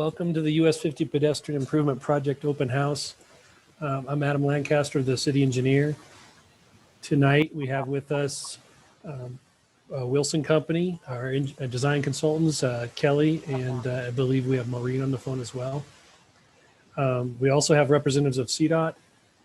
Welcome to the US 50 Pedestrian Improvement Project Open House. I'm Adam Lancaster, the city engineer. Tonight we have with us Wilson Company, our design consultants, Kelly, and I believe we have Maureen on the phone as well. We also have representatives of CDOT,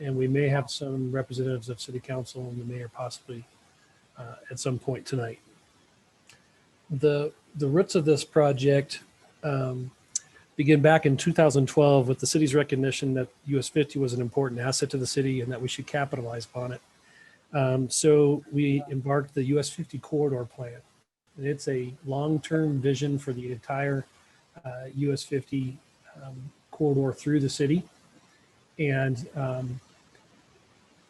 and we may have some representatives of City Council and the mayor possibly at some point tonight. The roots of this project begin back in 2012 with the city's recognition that US 50 was an important asset to the city and that we should capitalize upon it. So we embarked the US 50 corridor plan. And it's a long-term vision for the entire US 50 corridor through the city. And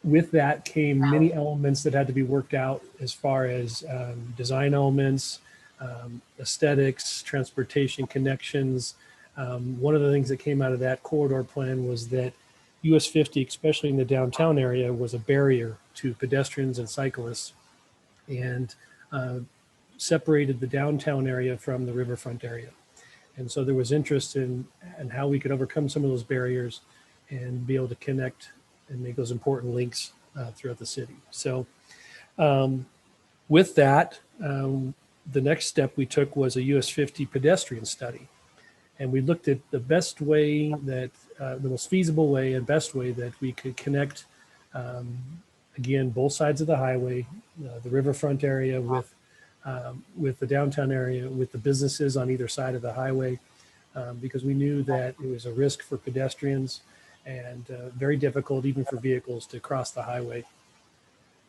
with that came many elements that had to be worked out as far as design elements, aesthetics, transportation connections. One of the things that came out of that corridor plan was that US 50, especially in the downtown area, was a barrier to pedestrians and cyclists and separated the downtown area from the riverfront area. And so there was interest in how we could overcome some of those barriers and be able to connect and make those important links throughout the city. So with that, the next step we took was a US 50 pedestrian study. And we looked at the best way that, the most feasible way and best way that we could connect, again, both sides of the highway, the riverfront area with the downtown area, with the businesses on either side of the highway, because we knew that it was a risk for pedestrians and very difficult even for vehicles to cross the highway.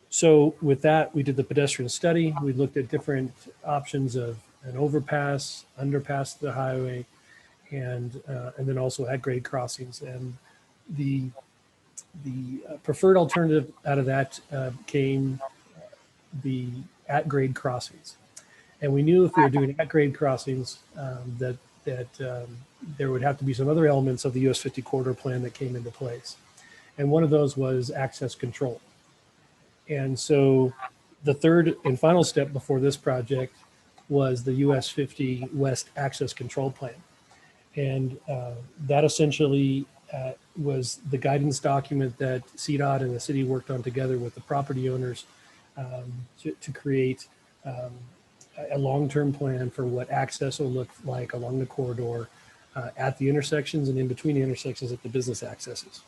So with that, we did the pedestrian study. We looked at different options of an overpass, underpass the highway, and then also at grade crossings. And the preferred alternative out of that came the at grade crossings. And we knew if we were doing at grade crossings that there would have to be some other elements of the US 50 corridor plan that came into place. And one of those was access control. And so the third and final step before this project was the US 50 West Access Control Plan. And that essentially was the guidance document that CDOT and the city worked on together with the property owners to create a long-term plan for what access will look like along the corridor at the intersections and in between the intersections at the business accesses.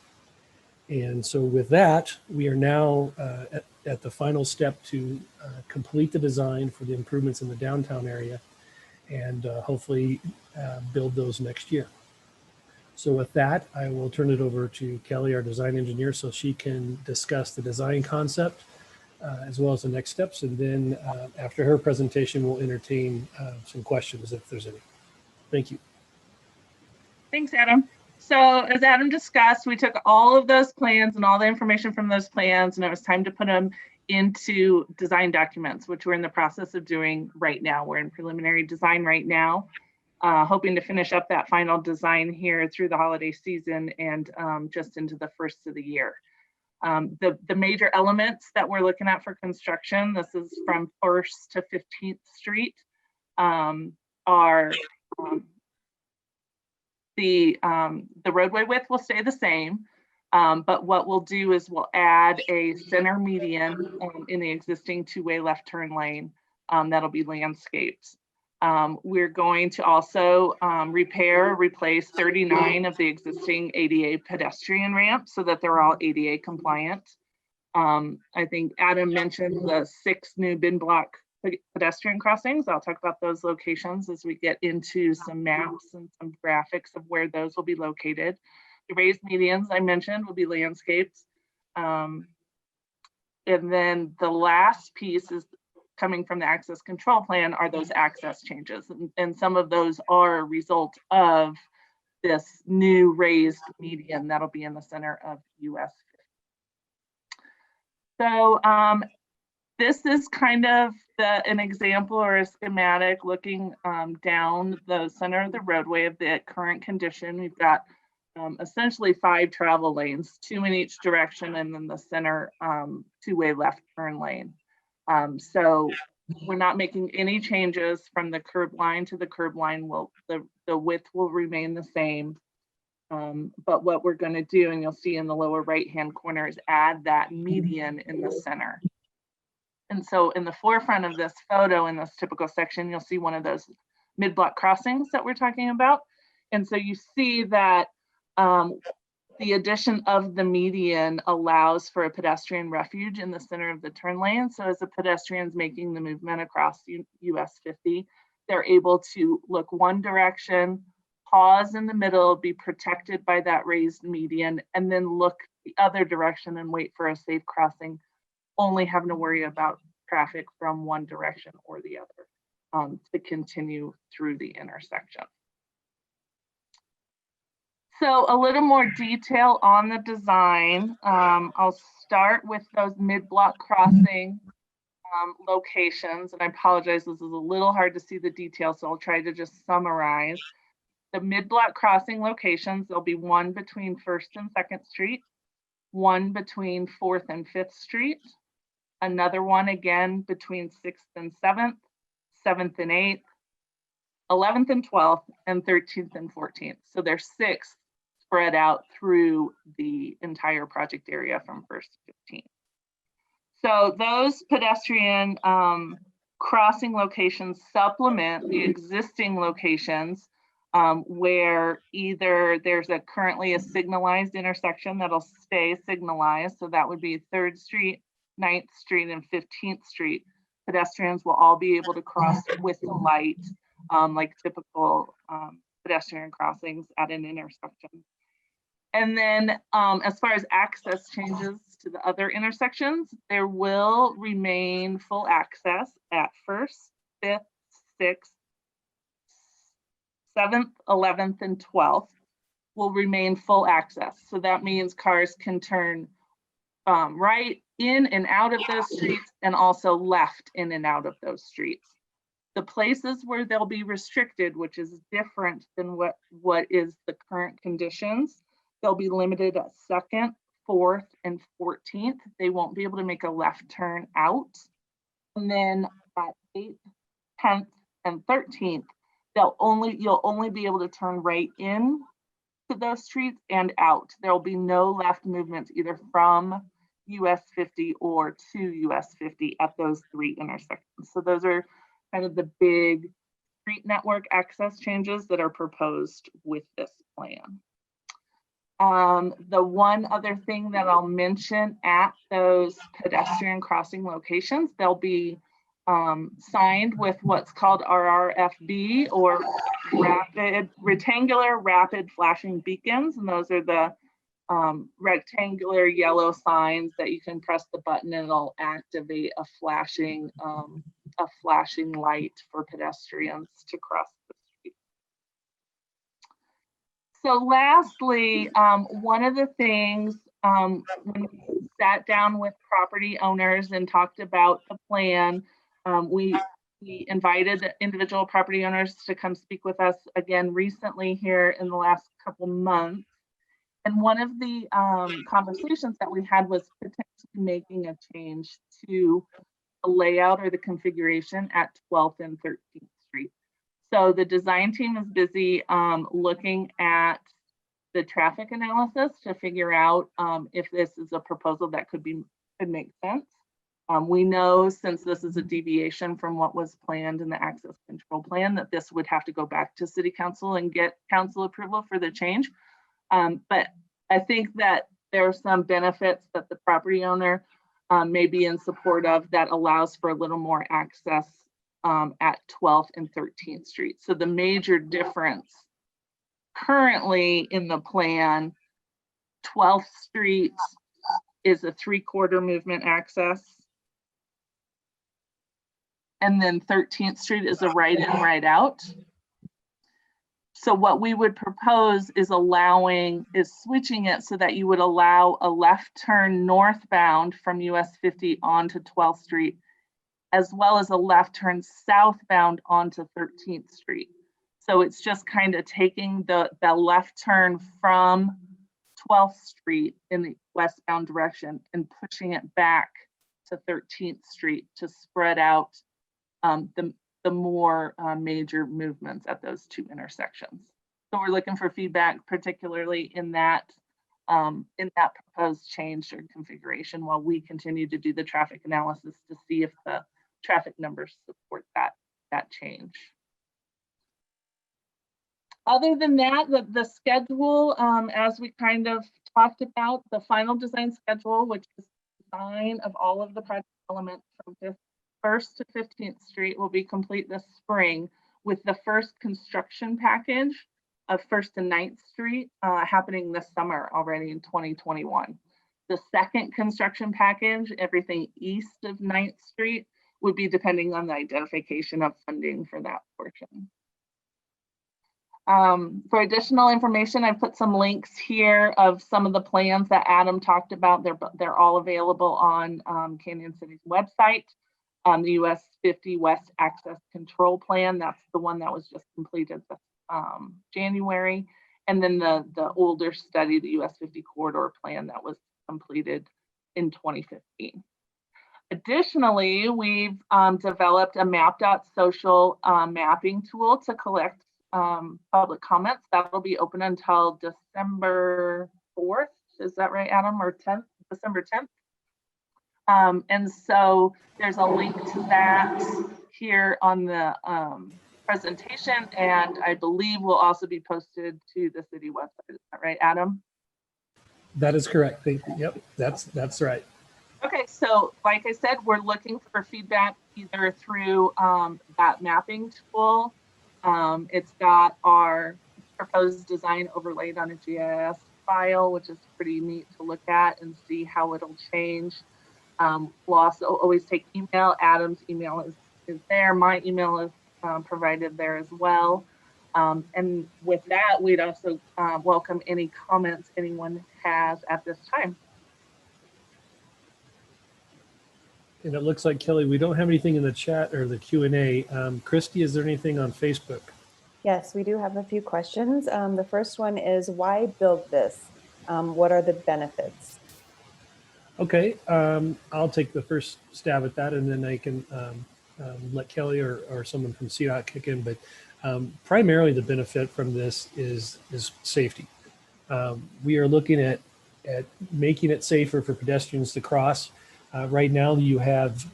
And so with that, we are now at the final step to complete the design for the improvements in the downtown area and hopefully build those next year. So with that, I will turn it over to Kelly, our design engineer, so she can discuss the design concept as well as the next steps. And then after her presentation, we'll entertain some questions if there's any. Thank you. Thanks, Adam. So as Adam discussed, we took all of those plans and all the information from those plans, and it was time to put them into design documents, which we're in the process of doing right now. We're in preliminary design right now, hoping to finish up that final design here through the holiday season and just into the first of the year. The major elements that we're looking at for construction, this is from 1st to 15th Street, are the roadway width will stay the same, but what we'll do is we'll add a center median in the existing two-way left turn lane that'll be landscaped. We're going to also replace 39 of the existing ADA pedestrian ramps so that they're all ADA compliant. I think Adam mentioned the 6 new bin block pedestrian crossings. I'll talk about those locations as we get into some maps and some graphics of where those will be located. The raised medians I mentioned will be landscaped. And then the last piece is coming from the access control plan are those access changes. And some of those are a result of this new raised median that'll be in the center of US 50. So this is kind of an example or a schematic looking down the center of the roadway of the current condition. We've got essentially 5 travel lanes, 2 in each direction, and then the center two-way left turn lane. So we're not making any changes from the curb line to the curb line. The width will remain the same. But what we're going to do, and you'll see in the lower right-hand corner, is add that median in the center. And so in the forefront of this photo, in this typical section, you'll see one of those mid-block crossings that we're talking about. And so you see that the addition of the median allows for a pedestrian refuge in the center of the turn lane. So as the pedestrian's making the movement across US 50, they're able to look one direction, pause in the middle, be protected by that raised median, and then look the other direction and wait for a safe crossing, only having to worry about traffic from one direction or the other to continue through the intersection. So a little more detail on the design. I'll start with those mid-block crossing locations, and I apologize, this is a little hard to see the details, so I'll try to just summarize. The mid-block crossing locations, there'll be one between 1st and 2nd Street, one between 4th and 5th Street, another one again between 6th and 7th, 7th and 8th, 11th and 12th, and 13th and 14th. So there's 6 spread out through the entire project area from 1st to 15th. So those pedestrian crossing locations supplement the existing locations where either there's currently a signalized intersection that'll stay signalized. So that would be 3rd Street, 9th Street, and 15th Street. Pedestrians will all be able to cross with the light, like typical pedestrian crossings at an intersection. And then as far as access changes to the other intersections, there will remain full access at 1st, 5th, 6th, 7th, 11th, and 12th will remain full access. So that means cars can turn right in and out of those streets and also left in and out of those streets. The places where they'll be restricted, which is different than what is the current conditions, they'll be limited at 2nd, 4th, and 14th. They won't be able to make a left turn out. And then at 8th, 10th, and 13th, you'll only be able to turn right in to those streets and out. There'll be no left movements either from US 50 or to US 50 at those 3 intersections. So those are kind of the big street network access changes that are proposed with this plan. The one other thing that I'll mention at those pedestrian crossing locations, they'll be signed with what's called RRFB, or rectangular rapid flashing beacons. And those are the rectangular yellow signs that you can press the button and it'll activate a flashing light for pedestrians to cross the street. So lastly, one of the things when we sat down with property owners and talked about the plan, we invited the individual property owners to come speak with us again recently here in the last couple months. And one of the conversations that we had was potentially making a change to the layout or the configuration at 12th and 13th Street. So the design team is busy looking at the traffic analysis to figure out if this is a proposal that could make sense. We know, since this is a deviation from what was planned in the access control plan, that this would have to go back to City Council and get council approval for the change. But I think that there are some benefits that the property owner may be in support of that allows for a little more access at 12th and 13th Street. So the major difference currently in the plan, 12th Street is a 3/4 movement access. And then 13th Street is a right in, right out. So what we would propose is switching it so that you would allow a left turn northbound from US 50 onto 12th Street, as well as a left turn southbound onto 13th Street. So it's just kind of taking the left turn from 12th Street in the westbound direction and pushing it back to 13th Street to spread out the more major movements at those two intersections. So we're looking for feedback, particularly in that proposed change or configuration, while we continue to do the traffic analysis to see if the traffic numbers support that change. Other than that, the schedule, as we kind of talked about, the final design schedule, which is design of all of the project elements from 1st to 15th Street, will be complete this spring, with the first construction package of 1st and 9th Street happening this summer already in 2021. The second construction package, everything east of 9th Street, would be depending on the identification of funding for that portion. For additional information, I've put some links here of some of the plans that Adam talked about. They're all available on Canyon City's website. The US 50 West Access Control Plan, that's the one that was just completed this January. And then the older study, the US 50 Corridor Plan, that was completed in 2015. Additionally, we've developed a map.social mapping tool to collect public comments. That will be open until December 4th. Is that right, Adam? Or 10th, December 10th? And so there's a link to that here on the presentation, and I believe will also be posted to the city website. Is that right, Adam? That is correct. Yep, that's right. Okay, so like I said, we're looking for feedback either through that mapping tool. It's got our proposed design overlaid on a GIS file, which is pretty neat to look at and see how it'll change. We'll also always take email. Adam's email is there. My email is provided there as well. And with that, we'd also welcome any comments anyone has at this time. And it looks like, Kelly, we don't have anything in the chat or the Q&A. Christy, is there anything on Facebook? Yes, we do have a few questions. The first one is, why build this? What are the benefits? Okay, I'll take the first stab at that, and then I can let Kelly or someone from CDOT kick in. But primarily the benefit from this is safety. We are looking at making it safer for pedestrians to cross. Right now you have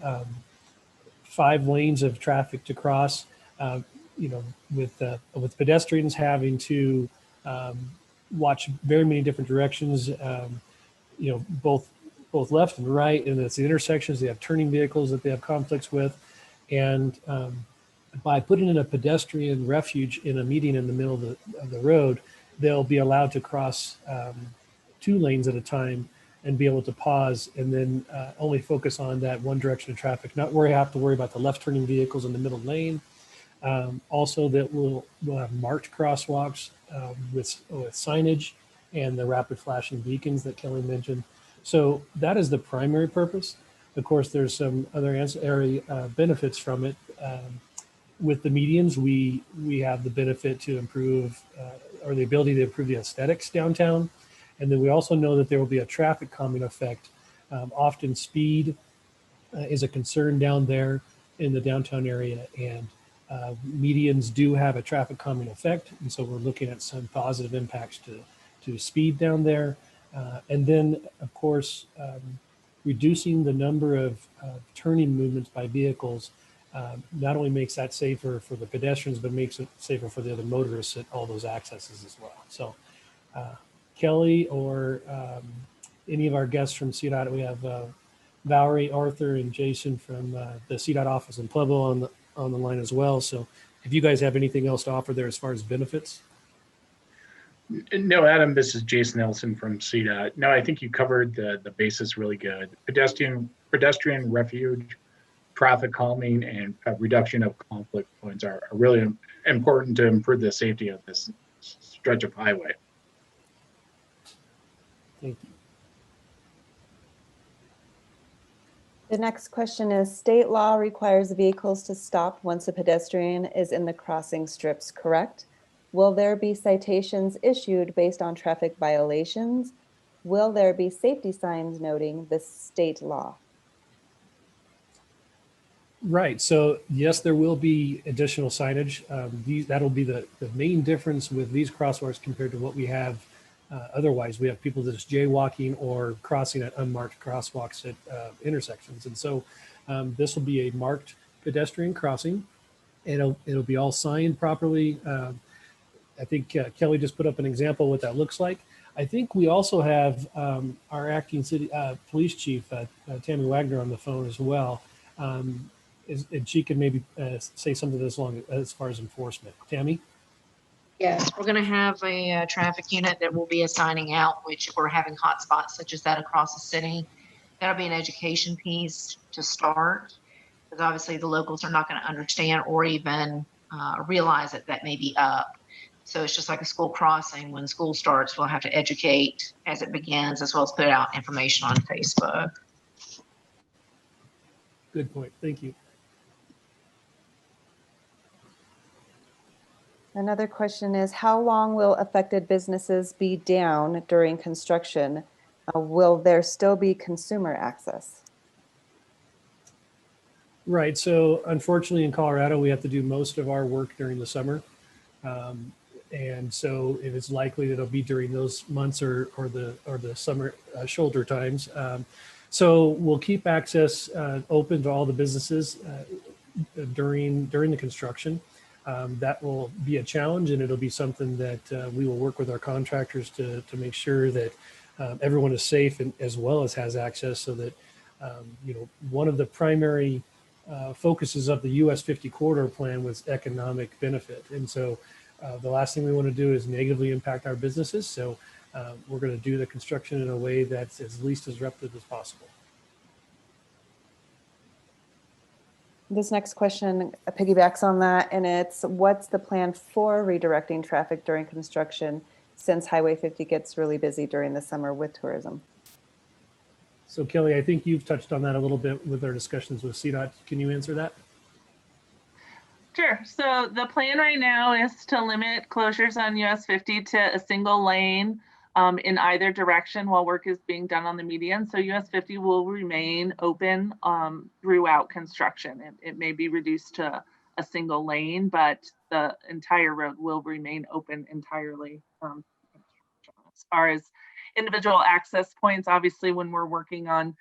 5 lanes of traffic to cross, with pedestrians having to watch very many different directions, both left and right, and it's the intersections. They have turning vehicles that they have conflicts with, and by putting in a pedestrian refuge in a median in the middle of the road, they'll be allowed to cross 2 lanes at a time and be able to pause and then only focus on that one direction of traffic, not have to worry about the left turning vehicles in the middle lane. Also, that we'll have marked crosswalks with signage and the rapid flashing beacons that Kelly mentioned. So that is the primary purpose. Of course, there's some other ancillary benefits from it. With the medians, we have the benefit to improve or the ability to improve the aesthetics downtown. And then we also know that there will be a traffic calming effect. Often speed is a concern down there in the downtown area, and medians do have a traffic calming effect. And so we're looking at some positive impacts to speed down there. And then, of course, reducing the number of turning movements by vehicles not only makes that safer for the pedestrians, but makes it safer for the other motorists at all those accesses as well. So Kelly or any of our guests from CDOT, we have Valerie, Arthur, and Jason from the CDOT office in Pueblo on the line as well. So if you guys have anything else to offer there as far as benefits. No, Adam, this is Jason Nelson from CDOT. No, I think you covered the basis really good. Pedestrian refuge, traffic calming, and reduction of conflict points are really important to improve the safety of this stretch of highway. Thank you. The next question is, state law requires vehicles to stop once a pedestrian is in the crossing strips, correct? Will there be citations issued based on traffic violations? Will there be safety signs noting the state law? Right. So yes, there will be additional signage. That'll be the main difference with these crosswalks compared to what we have otherwise. We have people that's jaywalking or crossing at unmarked crosswalks at intersections. And so this will be a marked pedestrian crossing. It'll be all signed properly. I think Kelly just put up an example of what that looks like. I think we also have our acting city police chief, Tammy Wagner, on the phone as well. And she can maybe say something this long as far as enforcement. Tammy? Yes, we're going to have a traffic unit that will be assigning out, which we're having hotspots such as that across the city. That'll be an education piece to start, because obviously the locals are not going to understand or even realize that that may be up. So it's just like a school crossing. When school starts, we'll have to educate as it begins, as well as put out information on Facebook. Good point. Thank you. Another question is, how long will affected businesses be down during construction? Will there still be consumer access? Right. So unfortunately in Colorado, we have to do most of our work during the summer. And so it is likely that it'll be during those months or the summer shoulder times. So we'll keep access open to all the businesses during the construction. That will be a challenge, and it'll be something that we will work with our contractors to make sure that everyone is safe and as well as has access, so that one of the primary focuses of the US 50 corridor plan was economic benefit. And so the last thing we want to do is negatively impact our businesses. So we're going to do the construction in a way that's as least disruptive as possible. This next question piggybacks on that, and it's, what's the plan for redirecting traffic during construction, since Highway 50 gets really busy during the summer with tourism? So Kelly, I think you've touched on that a little bit with our discussions with CDOT. Can you answer that? Sure. So the plan right now is to limit closures on US 50 to a single lane in either direction while work is being done on the median. So US 50 will remain open throughout construction. It may be reduced to a single lane, but the entire road will remain open entirely. As far as individual access points, obviously when we're working on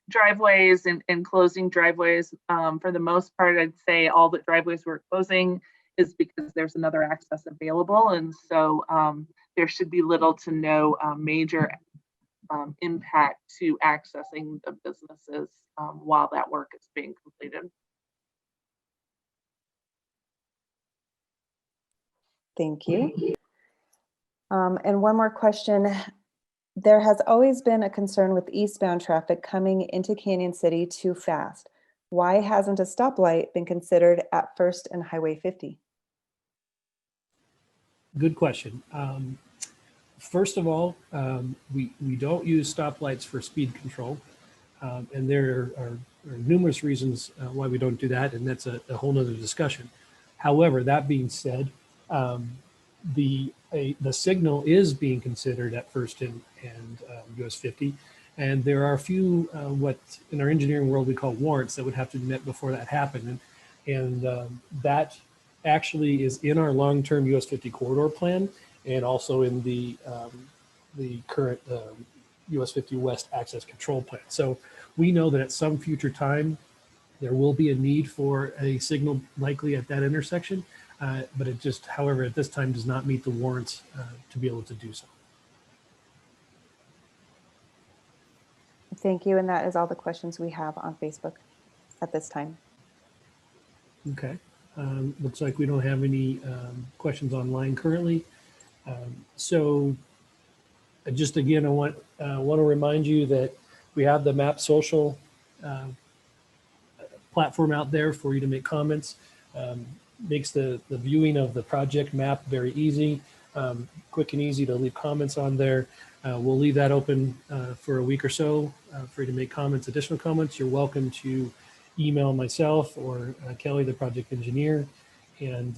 driveways and closing driveways, for the most part, I'd say all the driveways we're closing is because there's another access available. And so there should be little to no major impact to accessing the businesses while that work is being completed. Thank you. And one more question. There has always been a concern with eastbound traffic coming into Canyon City too fast. Why hasn't a stoplight been considered at First and Highway 50? Good question. First of all, we don't use stoplights for speed control. And there are numerous reasons why we don't do that, and that's a whole nother discussion. However, that being said, the signal is being considered at First and US 50, and there are a few what in our engineering world we call warrants that would have to be met before that happened, and that actually is in our long-term US 50 corridor plan, and also in the current US 50 West access control plan. So we know that at some future time there will be a need for a signal likely at that intersection. But it just, however, at this time does not meet the warrants to be able to do so. Thank you. And that is all the questions we have on Facebook at this time. Okay. Looks like we don't have any questions online currently. So just again, I want to remind you that we have the Map Social platform out there for you to make comments. Makes the viewing of the project map very easy, quick and easy to leave comments on there. We'll leave that open for a week or so for you to make comments, additional comments. You're welcome to email myself or Kelly, the project engineer. And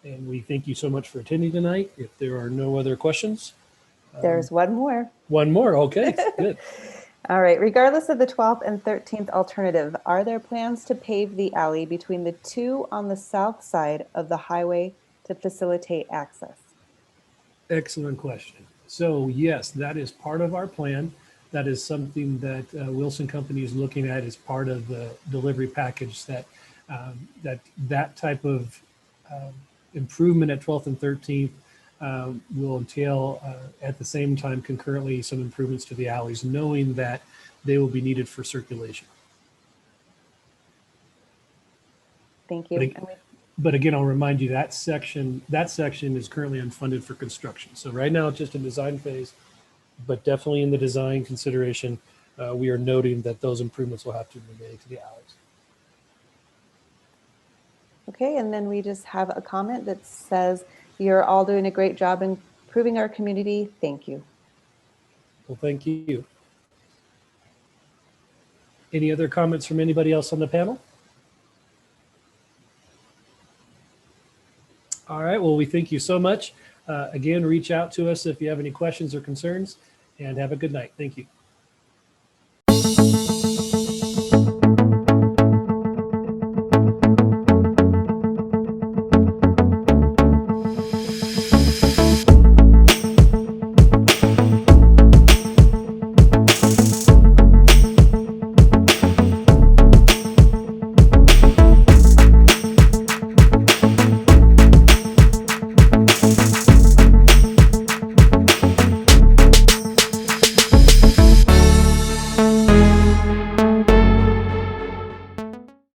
we thank you so much for attending tonight. If there are no other questions. There's one more. One more, okay, good. All right, regardless of the 12th and 13th alternative, are there plans to pave the alley between the two on the south side of the highway to facilitate access? Excellent question. So yes, that is part of our plan. That is something that Wilson Company is looking at as part of the delivery package, that that type of improvement at 12th and 13th will entail at the same time concurrently some improvements to the alleys, knowing that they will be needed for circulation. Thank you. But, And we- but again, I'll remind you that section is currently unfunded for construction. So right now it's just a design phase, but definitely in the design consideration, we are noting that those improvements will have to be made to the alleys. Okay, and then we just have a comment that says, "You're all doing a great job improving our community. Thank you." Well, thank you. Any other comments from anybody else on the panel? All right, well, we thank you so much. Again, reach out to us if you have any questions or concerns, and have a good night. Thank you.